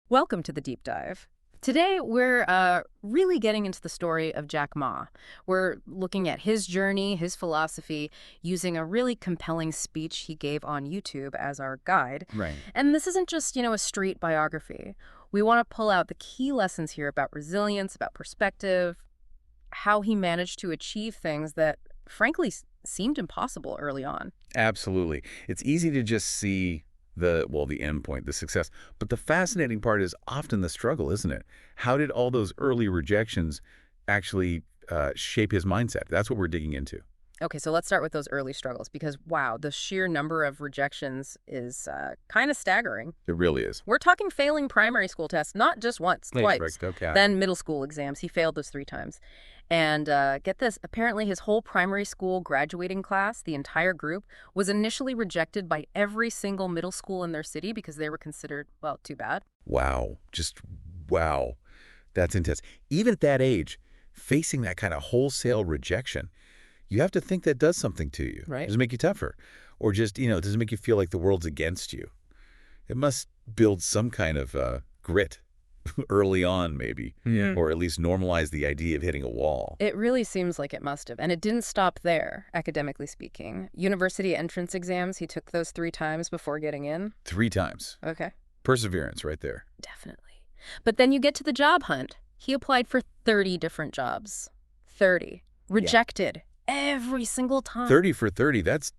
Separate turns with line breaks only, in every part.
Welcome to the deep dive. Today, we're really getting into the story of Jack Ma. We're looking at his journey, his philosophy, using a really compelling speech he gave on YouTube as our guide.
Right.
And this isn't just, a street biography. We want to pull out the key lessons here about resilience, about perspective, how he managed to achieve things that, frankly, seemed impossible early on.
Absolutely. It's easy to just see the end point, the success. But the fascinating part is often the struggle, isn't it? How did all those early rejections actually shape his mindset? That's what we're digging into.
Okay, so let's start with those early struggles because, wow, the sheer number of rejections is kind of staggering.
It really is.
We're talking failing primary school tests, not just once, twice.
Correct. Okay.
Then middle school exams. He failed those 3 times. And get this, apparently his whole primary school graduating class, the entire group, was initially rejected by every single middle school in their city because they were considered, well, too bad.
Wow. Just wow. That's intense. Even at that age, facing that kind of wholesale rejection, you have to think that does something to you.
Right.
Does it make you tougher? Or just, does it make you feel like the world's against you? It must build some kind of grit early on, maybe. Yeah. Or at least normalize the idea of hitting a wall.
It really seems like it must have. And it didn't stop there, academically speaking. University entrance exams, he took those 3 times before getting in.
3 times.
Okay.
Perseverance right there.
Definitely. But then you get to the job hunt. He applied for 30 different jobs. 30. Rejected. Every single time.
30 for 30, that's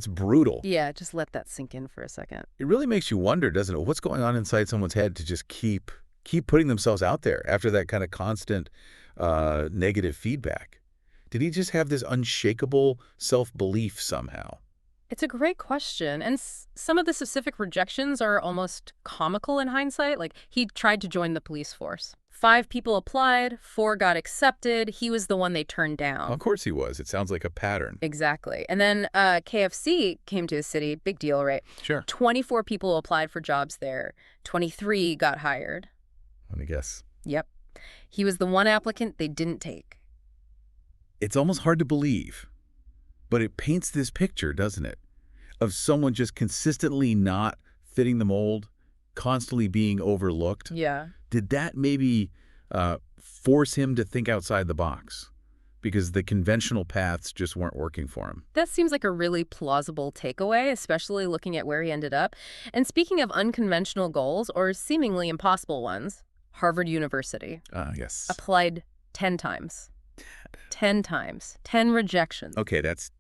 brutal.
Yeah, just let that sink in for a second.
It really makes you wonder, doesn't it? What's going on inside someone's head to just keep putting themselves out there after that kind of constant negative feedback? Did he just have this unshakable self-belief somehow?
It's a great question. And some of the specific rejections are almost comical in hindsight. Like, he tried to join the police force. 5 people applied, 4 got accepted. He was the one they turned down.
Of course he was. It sounds like a pattern.
Exactly. And then KFC came to the city. Big deal, right?
Sure.
24 people applied for jobs there. 23 got hired.
Let me guess.
Yep. He was the one applicant they didn't take.
It's almost hard to believe, but it paints this picture, doesn't it, of someone just consistently not fitting the mold, constantly being overlooked.
Yeah.
Did that maybe force him to think outside the box because the conventional paths just weren't working for him?
That seems like a really plausible takeaway, especially looking at where he ended up. And speaking of unconventional goals, or seemingly impossible ones, Harvard University
Yes.
applied 10 times. 10 times. 10 rejections.
Okay, that's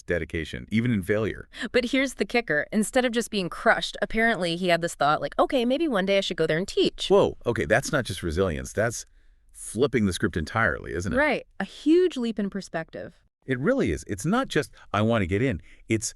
dedication, even in failure.
But here's the kicker. Instead of just being crushed, apparently he had this thought like, okay, maybe one day I should go there and teach.
Whoa, okay, that's not just resilience. That's flipping the script entirely, isn't it?
Right. A huge leap in perspective.
It really is. It's not just, I want to get in. It's,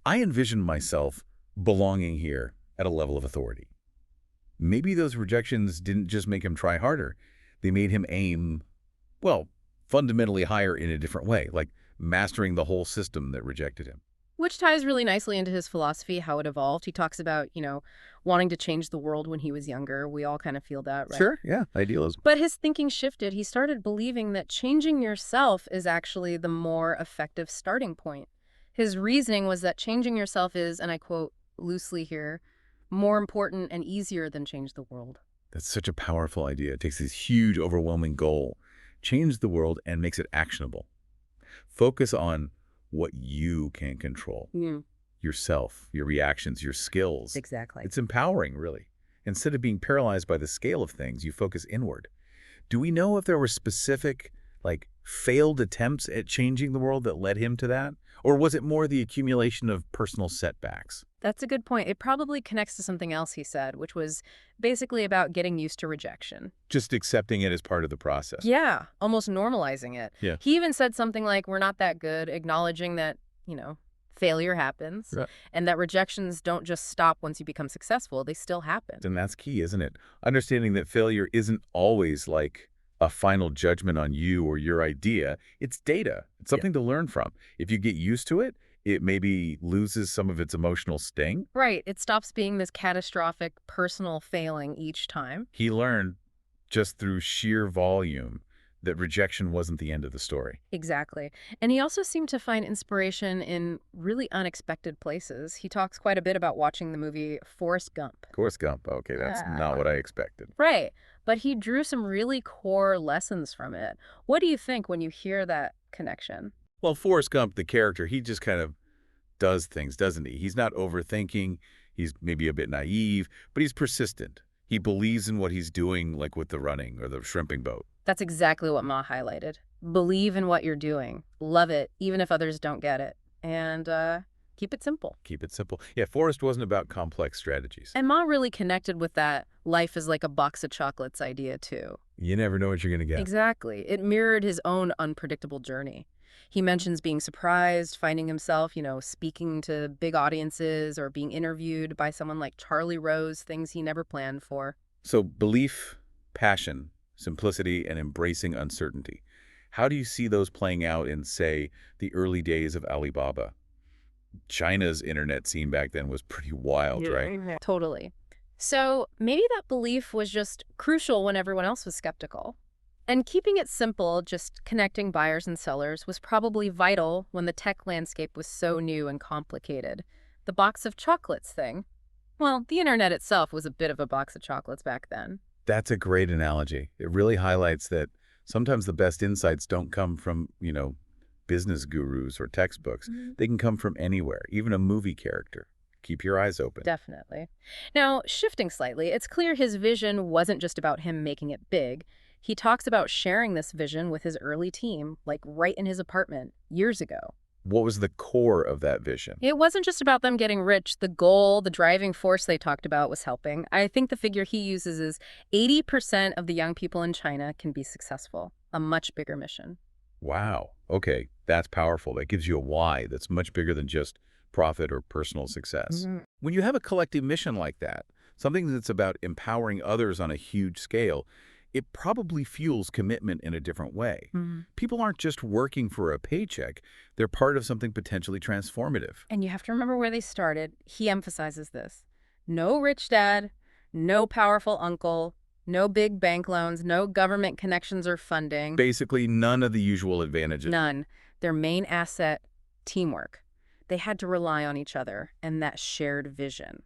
I envision myself belonging here at a level of authority. Maybe those rejections didn't just make him try harder. They made him aim, well, fundamentally higher in a different way, like mastering the whole system that rejected him.
Which ties really nicely into his philosophy, how it evolved. He talks about, wanting to change the world when he was younger. We all kind of feel that, right?
Sure, yeah, idealism.
But his thinking shifted. He started believing that changing yourself is actually the more effective starting point. His reasoning was that changing yourself is, and I quote loosely here, more important and easier than change the world.
That's such a powerful idea. It takes this huge, overwhelming goal, changes the world, and makes it actionable. Focus on what you can control. Yourself, your reactions, your skills.
Exactly.
It's empowering, really. Instead of being paralyzed by the scale of things, you focus inward. Do we know if there were specific, failed attempts at changing the world that led him to that? Or was it more the accumulation of personal setbacks?
That's a good point. It probably connects to something else he said, which was basically about getting used to rejection.
Just accepting it as part of the process.
Yeah, almost normalizing it.
Yeah.
He even said something like, we're not that good, acknowledging that, failure happens,
Right.
and that rejections don't just stop once you become successful. They still happen.
And that's key, isn't it? Understanding that failure isn't always like a final judgment on you or your idea. It's data. It's something to learn from. If you get used to it, it maybe loses some of its emotional sting.
Right. It stops being this catastrophic personal failing each time.
He learned just through sheer volume that rejection wasn't the end of the story.
Exactly. And he also seemed to find inspiration in really unexpected places. He talks quite a bit about watching the movie Forrest Gump.
Forrest Gump, okay, that's not what I expected.
Right. But he drew some really core lessons from it. What do you think when you hear that connection?
Well, Forrest Gump, the character, he just kind of does things, doesn't he? He's not overthinking. He's maybe a bit naive, but he's persistent. He believes in what he's doing, like with the running or the shrimping boat.
That's exactly what Ma highlighted. Believe in what you're doing. Love it, even if others don't get it. And keep it simple.
Keep it simple. Yeah, Forrest wasn't about complex strategies.
And Ma really connected with that life is like a box of chocolates idea, too.
You never know what you're going to get.
Exactly. It mirrored his own unpredictable journey. He mentions being surprised, finding himself, speaking to big audiences or being interviewed by someone like Charlie Rose, things he never planned for.
So belief, passion, simplicity, and embracing uncertainty. How do you see those playing out in, say, the early days of Alibaba? China's internet scene back then was pretty wild, right?
Totally. So maybe that belief was just crucial when everyone else was skeptical. And keeping it simple, just connecting buyers and sellers, was probably vital when the tech landscape was so new and complicated. The box of chocolates thing. Well, the internet itself was a bit of a box of chocolates back then.
That's a great analogy. It really highlights that sometimes the best insights don't come from, business gurus or textbooks. They can come from anywhere, even a movie character. Keep your eyes open.
Definitely. Now, shifting slightly, it's clear his vision wasn't just about him making it big. He talks about sharing this vision with his early team, like right in his apartment, years ago.
What was the core of that vision?
It wasn't just about them getting rich. The goal, the driving force they talked about was helping. I think the figure he uses is 80% of the young people in China can be successful. A much bigger mission.
Wow. Okay, that's powerful. That gives you a why that's much bigger than just profit or personal success. When you have a collective mission like that, something that's about empowering others on a huge scale, it probably fuels commitment in a different way. People aren't just working for a paycheck. They're part of something potentially transformative.
And you have to remember where they started. He emphasizes this. No rich dad, no powerful uncle, no big bank loans, no government connections or funding.
Basically, none of the usual advantages.
None. Their main asset, teamwork. They had to rely on each other and that shared vision.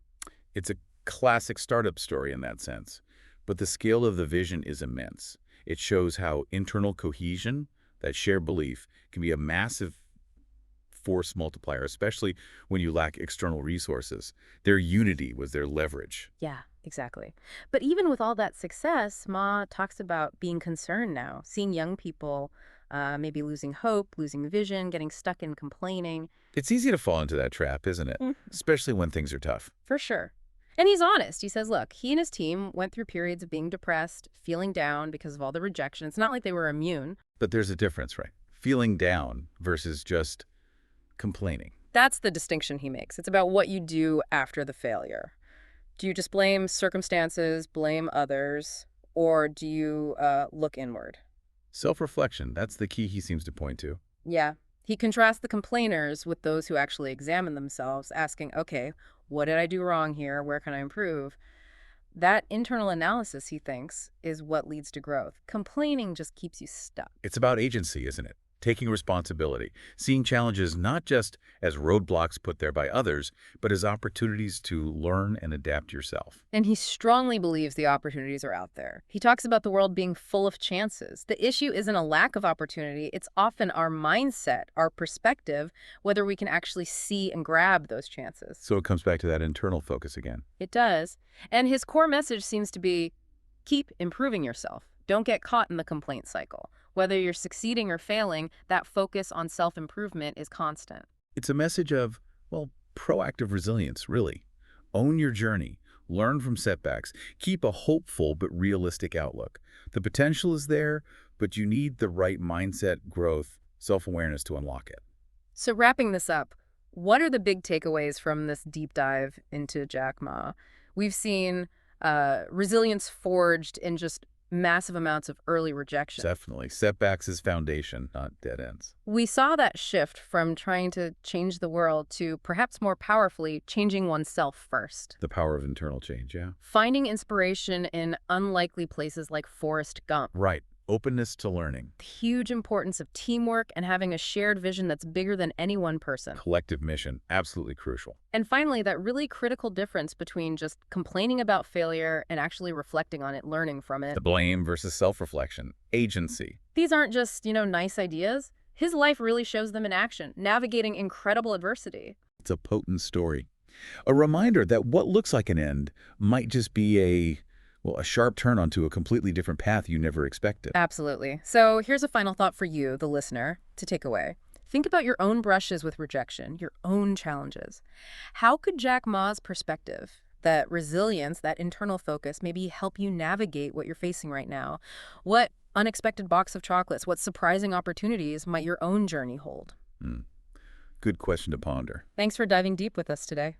It's a classic startup story in that sense. But the scale of the vision is immense. It shows how internal cohesion, that shared belief, can be a massive force multiplier, especially when you lack external resources. Their unity was their leverage.
Yeah, exactly. But even with all that success, Ma talks about being concerned now, seeing young people maybe losing hope, losing vision, getting stuck in complaining.
It's easy to fall into that trap, isn't it? Especially when things are tough.
For sure. And he's honest. He says, look, he and his team went through periods of being depressed, feeling down because of all the rejection. It's not like they were immune.
But there's a difference, right? Feeling down versus just complaining.
That's the distinction he makes. It's about what you do after the failure. Do you just blame circumstances, blame others, or do you look inward?
Self-reflection, that's the key he seems to point to.
Yeah. He contrasts the complainers with those who actually examine themselves, asking, okay, what did I do wrong here? Where can I improve? That internal analysis, he thinks, is what leads to growth. Complaining just keeps you stuck.
It's about agency, isn't it? Taking responsibility, seeing challenges not just as roadblocks put there by others, but as opportunities to learn and adapt yourself.
And he strongly believes the opportunities are out there. He talks about the world being full of chances. The issue isn't a lack of opportunity. It's often our mindset, our perspective, whether we can actually see and grab those chances.
So it comes back to that internal focus again.
It does. And his core message seems to be, keep improving yourself. Don't get caught in the complaint cycle. Whether you're succeeding or failing, that focus on self-improvement is constant.
It's a message of, well, proactive resilience, really. Own your journey. Learn from setbacks. Keep a hopeful but realistic outlook. The potential is there, but you need the right mindset, growth, self-awareness to unlock it.
So wrapping this up, what are the big takeaways from this deep dive into Jack Ma? We've seen resilience forged in just massive amounts of early rejection.
Definitely. Setbacks is foundation, not dead ends.
We saw that shift from trying to change the world to, perhaps more powerfully, changing oneself first.
The power of internal change, yeah.
Finding inspiration in unlikely places like Forrest Gump.
Right. Openness to learning.
The huge importance of teamwork and having a shared vision that's bigger than any one person.
Collective mission. Absolutely crucial.
And finally, that really critical difference between just complaining about failure and actually reflecting on it, learning from it.
The blame versus self-reflection. Agency.
These aren't just, nice ideas. His life really shows them in action, navigating incredible adversity.
It's a potent story. A reminder that what looks like an end might just be a sharp turn onto a completely different path you never expected.
Absolutely. So here's a final thought for you, the listener, to take away. Think about your own brushes with rejection, your own challenges. How could Jack Ma's perspective, that resilience, that internal focus, maybe help you navigate what you're facing right now? What unexpected box of chocolates, what surprising opportunities might your own journey hold?
Good question to ponder.
Thanks for diving deep with us today.